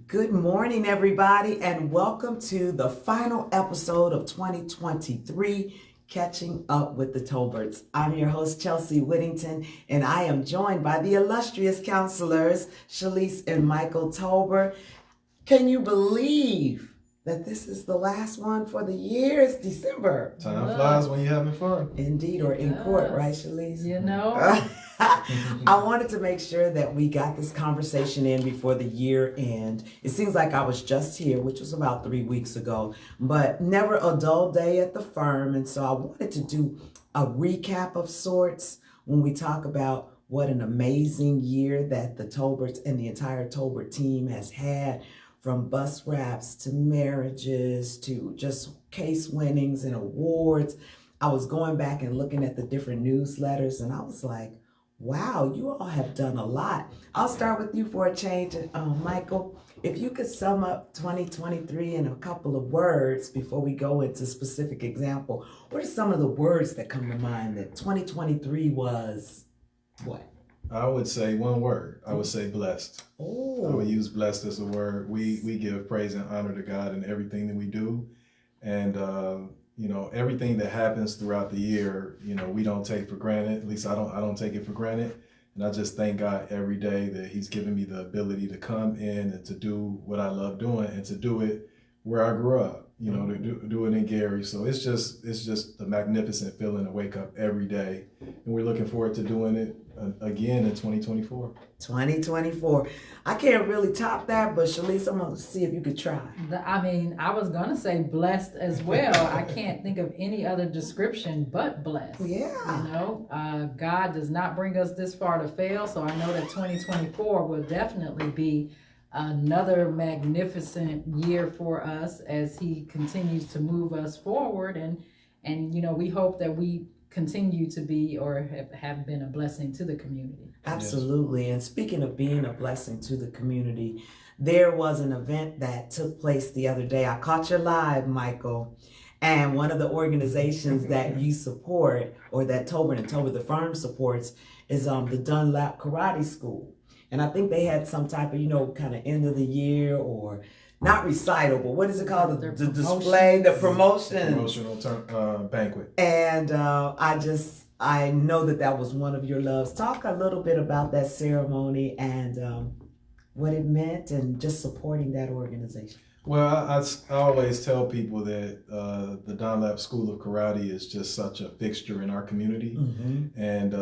Good morning, everybody, and welcome to the final episode of 2023, Catching Up with the Tolberts. I'm your host, Chelsea Whittington, and I am joined by the illustrious counselors, Shalise and Michael Tolbert. Can you believe that this is the last one for the year? It's December. Time flies when you're having fun. Indeed, or in court, right, Shalise? You know? I wanted to make sure that we got this conversation in before the year end. It seems like I was just here, which was about 3 weeks ago, but never a dull day at the firm. And so I wanted to do a recap of sorts when we talk about what an amazing year that the Tolberts and the entire Tolbert team has had, from bus wraps to marriages to just case winnings and awards. I was going back and looking at the different newsletters, and I was like, wow, you all have done a lot. I'll start with you for a change. Michael, if you could sum up 2023 in a couple of words before we go into specific example, what are some of the words that come to mind that 2023 was what? I would say one word. I would say blessed. Oh. I would use blessed as a word. We give praise and honor to God in everything that we do. And, everything that happens throughout the year, we don't take for granted. At least I don't take it for granted. And I just thank God every day that He's given me the ability to come in and to do what I love doing and to do it where I grew up, to do it in Gary. So it's just a magnificent feeling to wake up every day. And we're looking forward to doing it again in 2024. 2024. I can't really top that, but Shalise, I'm going to see if you could try. I was going to say blessed as well. I can't think of any other description but blessed. Yeah. God does not bring us this far to fail, so I know that 2024 will definitely be another magnificent year for us as He continues to move us forward. And we hope that we continue to be or have been a blessing to the community. Absolutely. And speaking of being a blessing to the community, there was an event that took place the other day. I caught you live, Michael. And one of the organizations that you support, or that Tolbert and Tolbert the firm supports, is the Dunlap Karate School. And I think they had some type of, kind of end of the year, or not recital, but what is it called? The display, the promotion. Promotional banquet. And I know that was one of your loves. Talk a little bit about that ceremony and what it meant and just supporting that organization. Well, I always tell people that the Dunlap School of Karate is just such a fixture in our community. Mm-hmm. And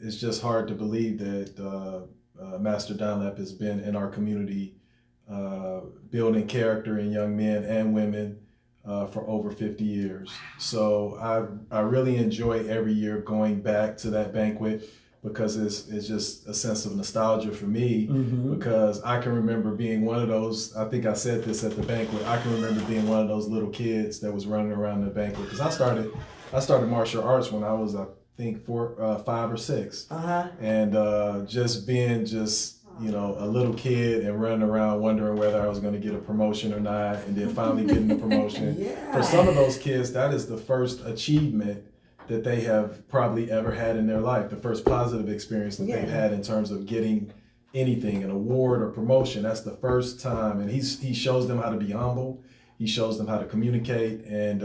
it's just hard to believe that Master Dunlap has been in our community building character in young men and women for over 50 years. So I really enjoy every year going back to that banquet because it's just a sense of nostalgia for me. Mm-hmm. Because I can remember being one of those, I think I said this at the banquet, I can remember being one of those little kids that was running around the banquet because I started martial arts when I was, I think, 5 or 6. Uh-huh. And just being a little kid and running around wondering whether I was going to get a promotion or not, and then finally getting the promotion. Yeah. For some of those kids, that is the first achievement that they have probably ever had in their life, the first positive experience that they've had in terms of getting anything, an award or promotion. That's the first time, and he shows them how to be humble. He shows them how to communicate, and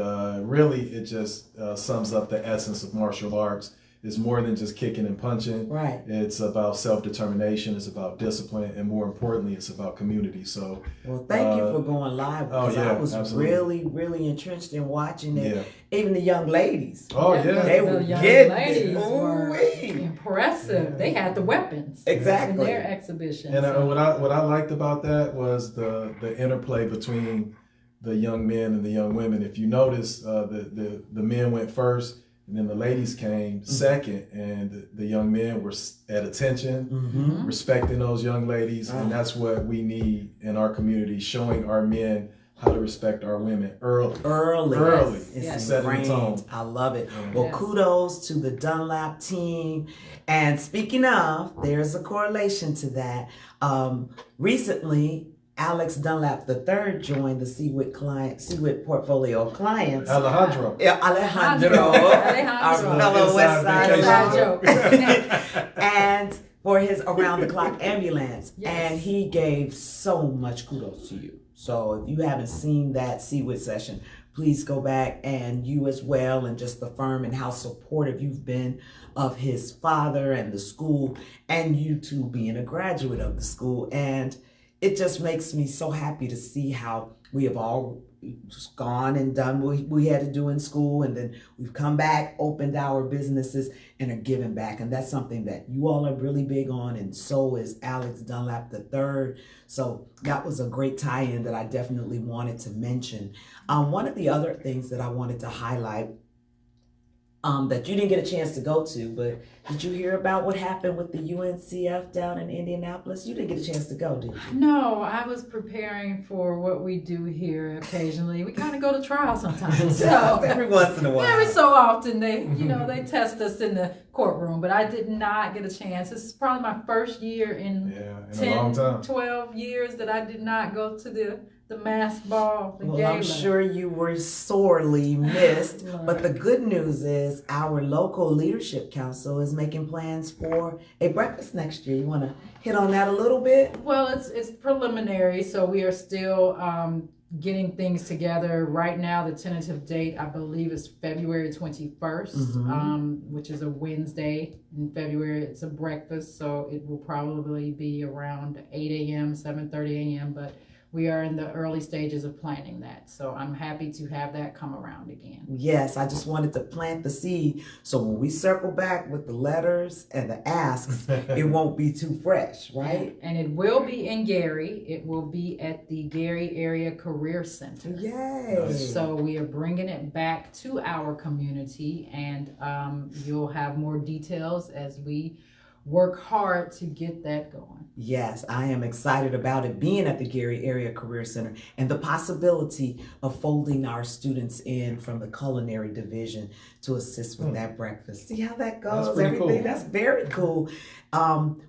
really it just sums up the essence of martial arts. It's more than just kicking and punching. Right. It's about self-determination. It's about discipline. And more importantly, it's about community. So, well, thank you for going live because I was really, really entrenched in watching it. Yeah. Even the young ladies. Oh, yeah. They were getting it. Impressive. They had the weapons. Exactly. In their exhibition. And what I liked about that was the interplay between the young men and the young women. If you notice, the men went first, and then the ladies came second, and the young men were at attention, respecting those young ladies, and that's what we need in our community, showing our men how to respect our women early. It's setting the tone. I love it. Well, kudos to the Dunlap team. And speaking of, there's a correlation to that. Recently, Alex Dunlap III joined the CWIT portfolio of clients. Alejandro. Yeah, Alejandro. Our fellow West Side joke. And for his around the clock ambulance. Yes. And he gave so much kudos to you. So if you haven't seen that CWIT session, please go back, and you as well, and just the firm and how supportive you've been of his father and the school, and you too being a graduate of the school. And it just makes me so happy to see how we have all gone and done what we had to do in school, and then we've come back, opened our businesses, and are giving back. And that's something that you all are really big on, and so is Alex Dunlap III. So that was a great tie-in that I definitely wanted to mention. One of the other things that I wanted to highlight that you didn't get a chance to go to, but did you hear about what happened with the UNCF down in Indianapolis? You didn't get a chance to go, did you? No, I was preparing for what we do here occasionally. We kind of go to trial sometimes. So every once in a while. every so often they test us in the courtroom, but I did not get a chance. This is probably my first year in a long 10, time. 12 years that I did not go to the masked ball, the Well, gala. I'm sure you were sorely missed, but the good news is our local leadership council is making plans for a breakfast next year. You want to hit on that a little bit? Well, it's preliminary, so we are still getting things together. Right now, the tentative date, I believe, is February 21st, which is a Wednesday in February. It's a breakfast, so it will probably be around 8 a.m., 7:30 a.m., but we are in the early stages of planning that. So I'm happy to have that come around again. Yes, I just wanted to plant the seed so when we circle back with the letters and the asks, it won't be too fresh, right? And it will be in Gary. It will be at the Gary Area Career Center. Yay! So we are bringing it back to our community, and you'll have more details as we work hard to get that going. Yes, I am excited about it being at the Gary Area Career Center and the possibility of folding our students in from the culinary division to assist with that breakfast. See how that goes? That's pretty Everything. cool. That's very cool.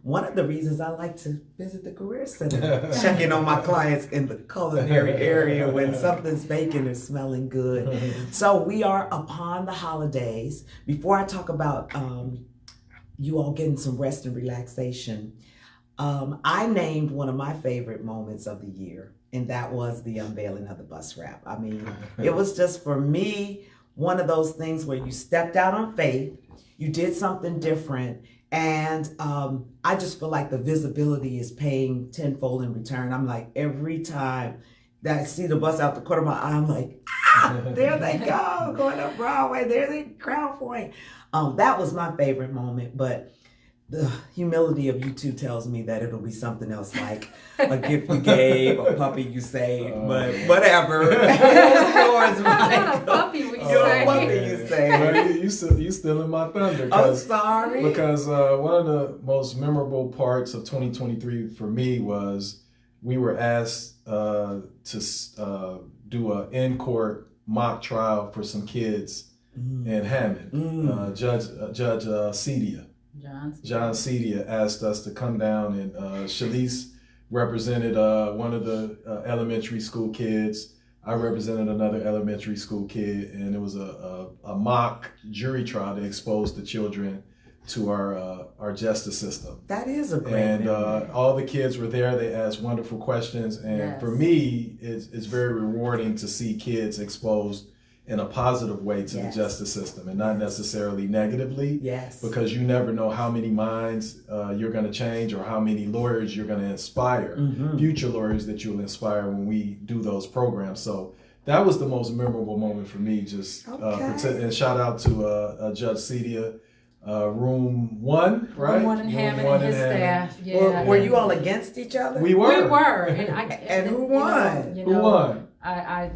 One of the reasons I like to visit the Career Center, checking on my clients in the culinary area when something's baking or smelling good. So we are upon the holidays. Before I talk about you all getting some rest and relaxation, I named one of my favorite moments of the year, and that was the unveiling of the bus wrap. I mean, it was just, for me, one of those things where you stepped out on faith, you did something different, and I just feel like the visibility is paying tenfold in return. I'm like, every time that I see the bus out the corner of my eye, I'm like, there they go, going up Broadway, there they Crown Point. That was my favorite moment, but the humility of you two tells me that it'll be something else, like a gift you gave, a puppy you saved, but whatever. Yours, Not a puppy, we say. puppy you saved. Well, you stealing my thunder. I'm sorry. Because one of the most memorable parts of 2023 for me was we were asked to do an in-court mock trial for some kids in Hammond. Judge Cedia. John Cedia asked us to come down, and Shalice represented one of the elementary school kids. I represented another elementary school kid, and it was a mock jury trial to expose the children to our justice system. That is a great And memory. all the kids were there. They asked wonderful questions, and Yes. for me, it's very rewarding to see kids exposed in a positive way to Yes. the justice system, and not necessarily negatively. Yes. Because you never know how many minds you're going to change, or how many lawyers you're going to inspire, future lawyers that you'll inspire when we do those programs. So that was the most memorable moment for me. Just and shout out to Judge Cedia, Room 1, right? Room 1 in Hammond and his staff. Yeah. Were you all against each other? We were. We were. And who won? You Who know, won? My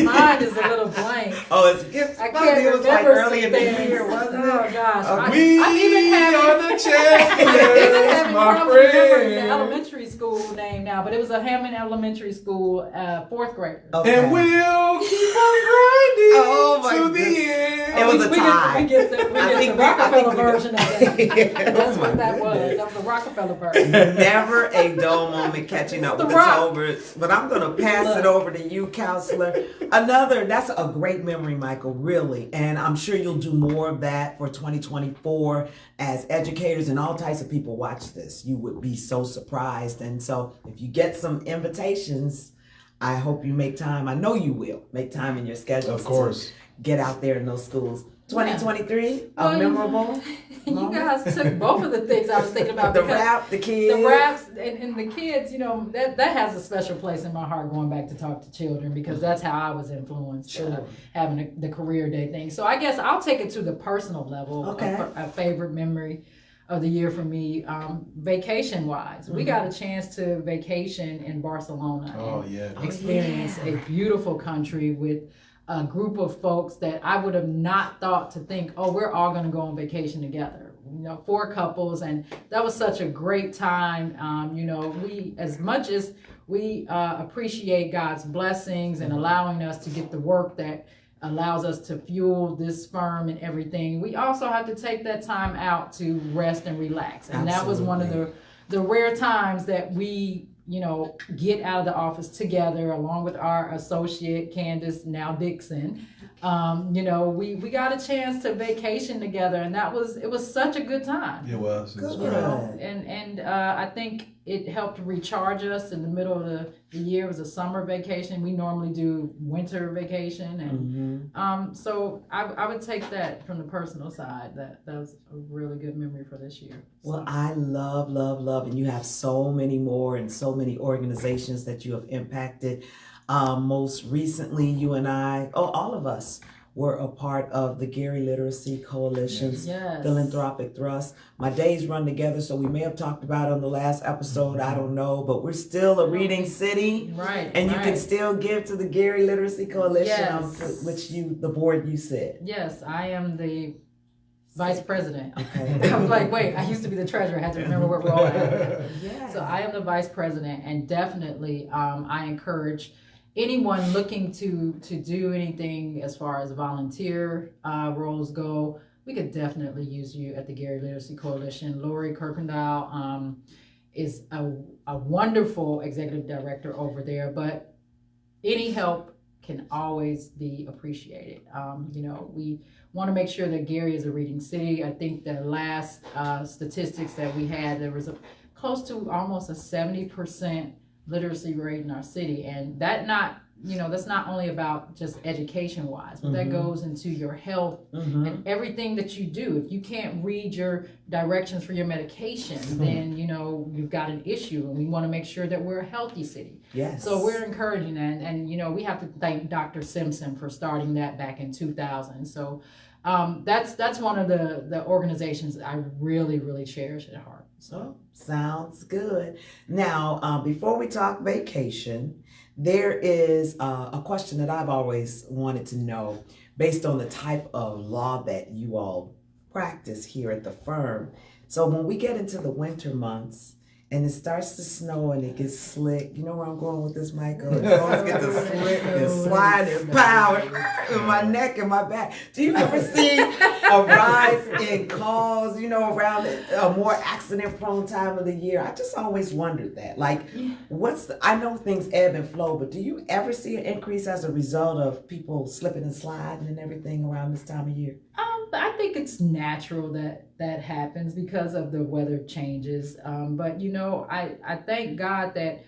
mind is a little blank. Oh, it's I can't it was like remember early in the things. year, wasn't it? Oh gosh, We I even are the even champions, having my trouble remembering the friend. elementary school name now, but it was a Hammond Elementary School, 4th grader. Okay. And we'll keep on grinding Oh, my to the goodness. end. It was a tie. We get the I think Rockefeller we- version of it. That's Oh, my what that was. goodness. That was the Rockefeller version. Never a dull moment catching up The with the Rock. Tolberts. But I'm going to pass it over to you, counselor. That's a great memory, Michael, really. And I'm sure you'll do more of that for 2024 as educators and all types of people watch this. You would be so surprised. And so if you get some invitations, I hope you make time. I know you will make time in your schedule. Of course. To get out there in those schools. 2023, Well, a memorable. You guys took both of the things I was thinking about. The rap, the kids. The raps and the kids, that has a special place in my heart going back to talk to children, because that's how I was influenced, having the career day thing. So I guess I'll take it to the personal level. Okay. A favorite memory of the year for me, vacation wise. We got a chance to vacation in Barcelona. Oh, yeah. Experience a beautiful country with a group of folks that I would have not thought to think, oh, we're all going to go on vacation together. 4 couples, and that was such a great time. We, as much as we appreciate God's blessings and allowing us to get the work that allows us to fuel this firm and everything, we also have to take that time out to rest and relax. And that was one of the rare times that we get out of the office together, along with our associate Candace, now Dixon. We got a chance to vacation together, and it was such a good time. It was. It was great. And I think it helped recharge us in the middle of the year. It was a summer vacation. We normally do winter vacation, and so I would take that from the personal side. That was a really good memory for this year. Well, I love, and you have so many more and so many organizations that you have impacted. Most recently, you and I, all of us, were a part of the Gary Literacy Coalition's philanthropic thrust. My days run together, so we may have talked about it on the last episode, I don't know, but we're still a reading city. Right. And you can still give to the Gary Literacy Coalition, which the board you said. Yes, I am the vice president. Okay. I was like, wait, I used to be the treasurer. I had to remember where we're all at. Yeah. So I am the vice president, and definitely I encourage anyone looking to do anything as far as volunteer roles go. We could definitely use you at the Gary Literacy Coalition. Lori Kirkendall is a wonderful executive director over there, but any help can always be appreciated. We want to make sure that Gary is a reading city. I think the last statistics that we had, there was close to almost a 70% literacy rate in our city, and that's not only about just education wise, but that goes into your health and everything that you do. If you can't read your directions for your medication, then you've got an issue, and we want to make sure that we're a healthy city. Yes. So we're encouraging that, and we have to thank Dr. Simpson for starting that back in 2000. So that's one of the organizations that I really, really cherish at heart. So sounds good. Now, before we talk vacation, there is a question that I've always wanted to know, based on the type of law that you all practice here at the firm. So when we get into the winter months and it starts to snow and it gets slick, you know where I'm going with this, Michael? It always gets to slick and slide and pow in my neck and my back. Do you ever see a rise in calls, around a more accident-prone time of the year? I just always wondered that. Like, I know things ebb and flow, but do you ever see an increase as a result of people slipping and sliding and everything around this time of year? I think it's natural that happens because of the weather changes. But I thank God that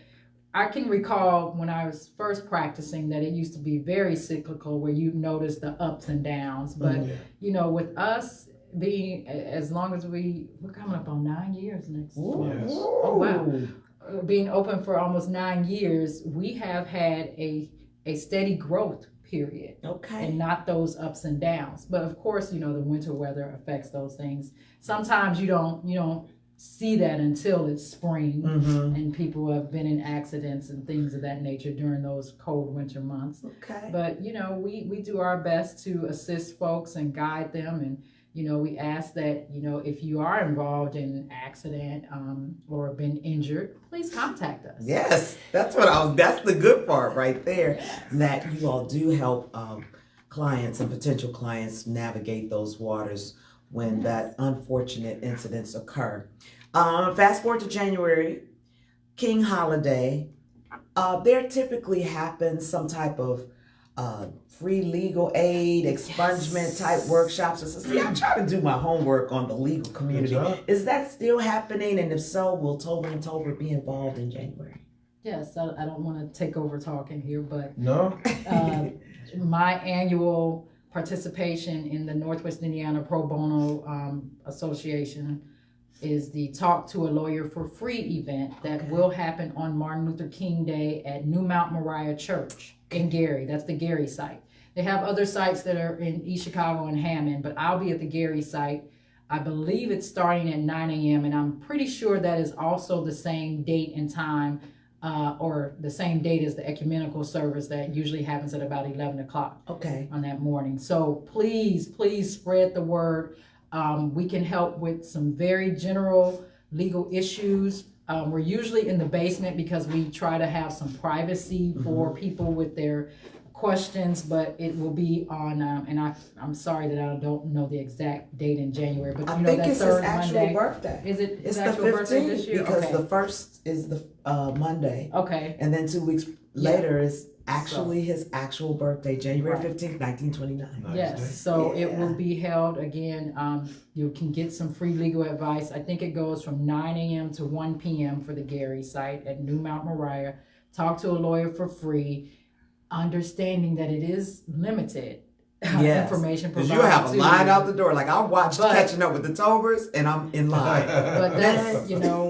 I can recall when I was first practicing that it used to be very cyclical, where you notice the ups and downs. But with us being, as long as we're coming up on 9 years next. Yes. Oh wow! Being open for almost 9 years, we have had a steady growth period. Okay. And not those ups and downs. But of course, the winter weather affects those things. Sometimes you don't see that until it's spring, and people have been in accidents and things of that nature during those cold winter months. Okay. But we do our best to assist folks and guide them, and we ask that if you are involved in an accident or been injured, please contact us. Yes, that's the good part right there, that you all do help clients and potential clients navigate those waters when that unfortunate incidents occur. Fast forward to January, King Holiday. There typically happens some type of free legal aid, expungement type workshops. So, see, I'm trying to do my homework on the legal community. Is that still happening? And if so, will Tolbert and Tolbert be involved in January? Yes, I don't want to take over talking here, but No. My annual participation in the Northwest Indiana Pro Bono Association is the Talk to a Lawyer for Free event that will happen on Martin Luther King Day at New Mount Moriah Church in Gary. That's the Gary site. They have other sites that are in East Chicago and Hammond, but I'll be at the Gary site. I believe it's starting at 9 a.m. and I'm pretty sure that is also the same date and time or the same date as the ecumenical service that usually happens at about 11 o'clock on that morning. So please spread the word. We can help with some very general legal issues. We're usually in the basement because we try to have some privacy for people with their questions, but it will be on, and I'm sorry that I don't know the exact date in January, but I think it's his actual birthday. Is it his it's the actual 15th birthday this year? because the first is the Monday. Okay. And then 2 weeks later is actually his actual birthday, January 15th, 1929. Nice Yes, day. so it will be held again. You can get some free legal advice. I think it goes from 9 a.m. to 1 p.m. for the Gary site at New Mount Moriah. Talk to a lawyer for free, understanding that it is limited information provided. Because you have a line out the door. Like I watched Catching Up with the Tolberts, and I'm in line. But that's, continue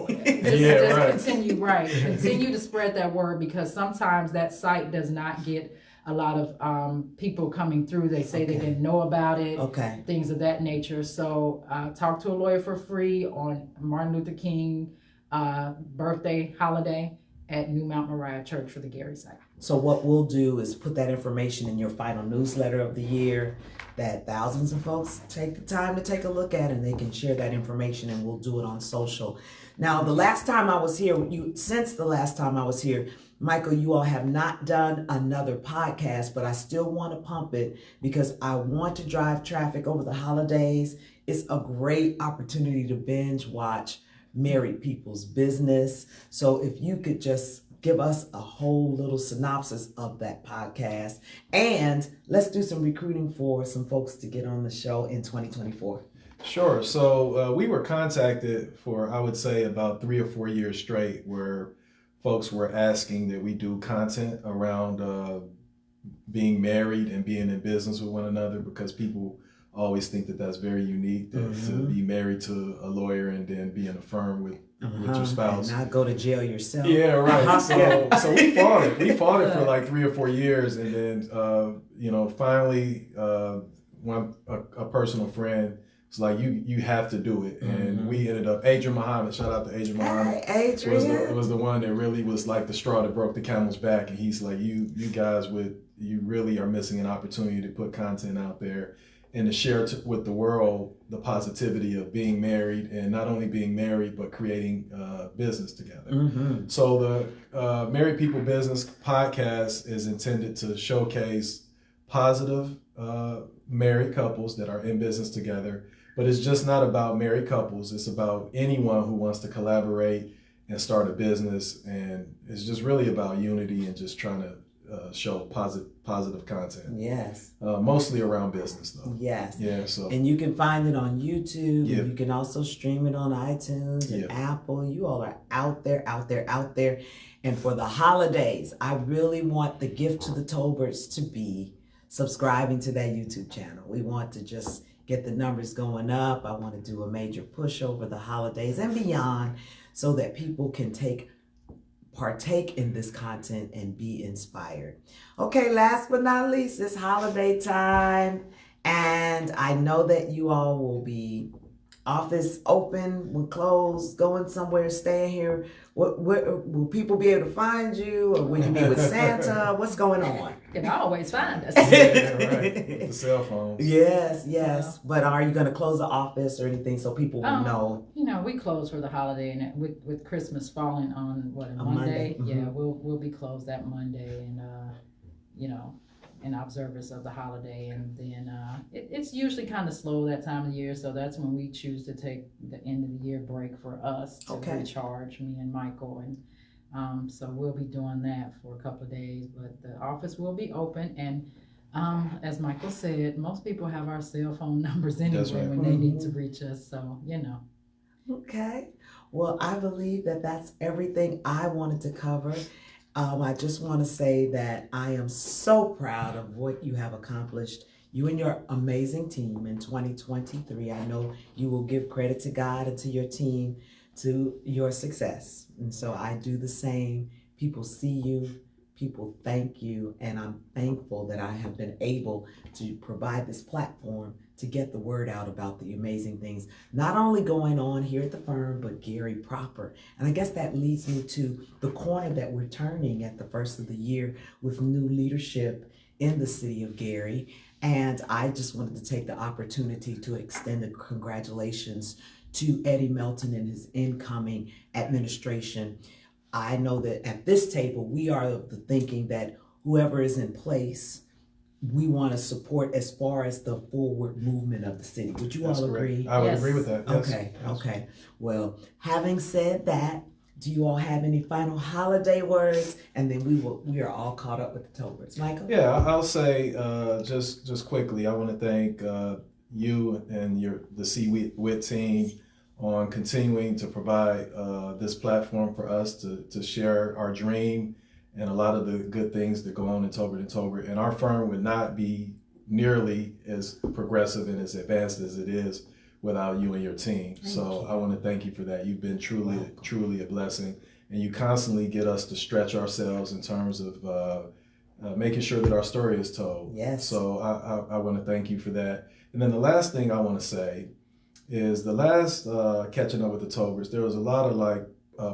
to spread that word, because sometimes that site does not get a lot of people coming through. They say they didn't know about it, things of that nature. So talk to a lawyer for free on Martin Luther King birthday holiday at New Mount Moriah Church for the Gary site. So what we'll do is put that information in your final newsletter of the year that thousands of folks take the time to take a look at, and they can share that information, and we'll do it on social. Now, the last time I was here, since the last time I was here, Michael, you all have not done another podcast, but I still want to pump it because I want to drive traffic over the holidays. It's a great opportunity to binge watch married people's business. So if you could just give us a whole little synopsis of that podcast, and let's do some recruiting for some folks to get on the show in 2024. Sure. So we were contacted for, I would say, about 3 or 4 years straight, where folks were asking that we do content around being married and being in business with one another, because people always think that that's very unique, to be married to a lawyer and then be in a firm with your spouse. And not go to jail yourself. Yeah, right. So we fought it. We fought it for like 3 or 4 years, and then finally, a personal friend was like, "You have to do it," and we ended up. Adrian Muhammad, shout out to Adrian Muhammad. Hey, Adrian was the one that really was like the straw that broke the camel's back, and he's like, "You guys you really are missing an opportunity to put content out there and to share with the world the positivity of being married, and not only being married, but creating business together." So the Married People Business podcast is intended to showcase positive married couples that are in business together. But it's just not about married couples. It's about anyone who wants to collaborate and start a business. And it's just really about unity and just trying to show positive content. Yes. Mostly around business, though. Yes. Yeah. So. And you can find it on YouTube. Yep. You can also stream it on iTunes and Apple. You all are out there. And for the holidays, I really want the gift to the Tolberts to be subscribing to that YouTube channel. We want to just get the numbers going up. I want to do a major push over the holidays and beyond, so that people can partake in this content and be inspired. Okay, last but not least, it's holiday time, and I know that you all will be office open, will close, going somewhere, staying here. What will people be able to find you, or will you be with Santa? What's going on? You can always find us. Yeah, right. The cell phones. Yes. But are you going to close the office or anything so people will know? We close for the holiday, and with Christmas falling on Monday. Yeah, we'll be closed that Monday, and in observance of the holiday, and then it's usually kind of slow that time of the year, so that's when we choose to take the end of the year break for us to recharge, me and Michael, and So we'll be doing that for a couple of days, but the office will be open. And as Michael said, most people have our cell phone numbers anyway That's right. when they need to reach us. So, you know. Okay. Well, I believe that that's everything I wanted to cover. I just want to say that I am so proud of what you have accomplished, you and your amazing team in 2023. I know you will give credit to God and to your team to your success. And so I do the same. People see you, people thank you, and I'm thankful that I have been able to provide this platform to get the word out about the amazing things not only going on here at the firm, but Gary proper. And I guess that leads me to the corner that we're turning at the first of the year with new leadership in the city of Gary. And I just wanted to take the opportunity to extend the congratulations to Eddie Melton and his incoming administration. I know that at this table, we are of the thinking that whoever is in place, we want to support as far as the forward movement of the city. Would you That's all correct. agree? I would Yes. agree with that. Yes. Okay, Yes. okay. Well, having said that, do you all have any final holiday words? And then we are all caught up with the Tolberts. Michael? Yeah, I'll say just quickly, I want to thank you and the C-WIT team on continuing to provide this platform for us to share our dream and a lot of the good things that go on in Tolbert and Tolbert. And our firm would not be nearly as progressive and as advanced as it is without you and your team. So I want to thank you for that. You've been truly a blessing. And you constantly get us to stretch ourselves in terms of making sure that our story is told. Yes. So I want to thank you for that. And then the last thing I want to say is the last catching up with the Tolberts, there was a lot of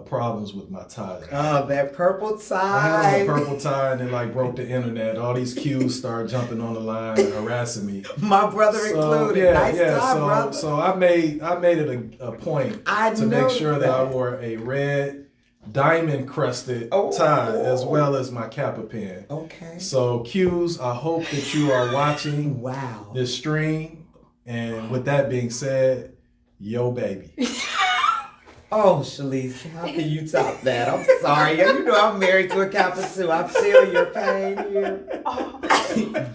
problems with my tie. Oh, that purple I tie. had on a purple tie and it broke the internet. All these cues started jumping on the line and harassing me. My brother included. Nice tie, brother. So I made it a point to make sure that I wore a red diamond crusted tie as well as my Kappa pin. Okay. So Q's, I hope that you are watching this stream. And with that being said, yo baby. Oh, Shalise, how can you top that? I'm sorry. You know I'm married to a Kappa too. I feel your pain here.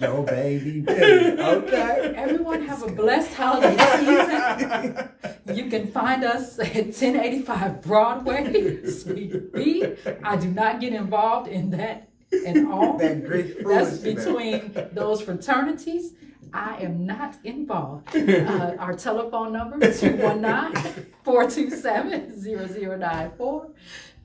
Yo, baby. Okay. Everyone have a blessed holiday season. You can find us at 1085 Broadway, Suite B. I do not get involved in that at all. That Greek That's foolishness. between those fraternities. I am not involved. Our telephone number is 219-427-0094.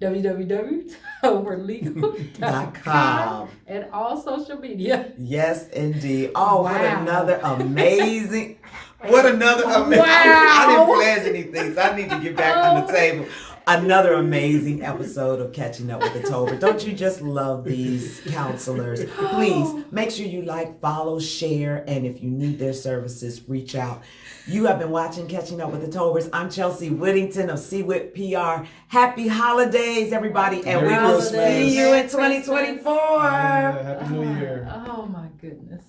www.overlegal.com and all social media. Yes, indeed. Oh, Wow. what another amazing. What another amazing. Wow. I didn't pledge anything, so I need to get back on the table. Another amazing episode of Catching Up with the Tolbert. Don't you just love these counselors? Please make sure you like, follow, share, and if you need their services, reach out. You have been watching Catching Up with the Tolberts. I'm Chelsea Whittington of CWIT PR. Happy holidays, everybody, and we will see you in 2024. Yeah, Happy New Year. Oh my goodness.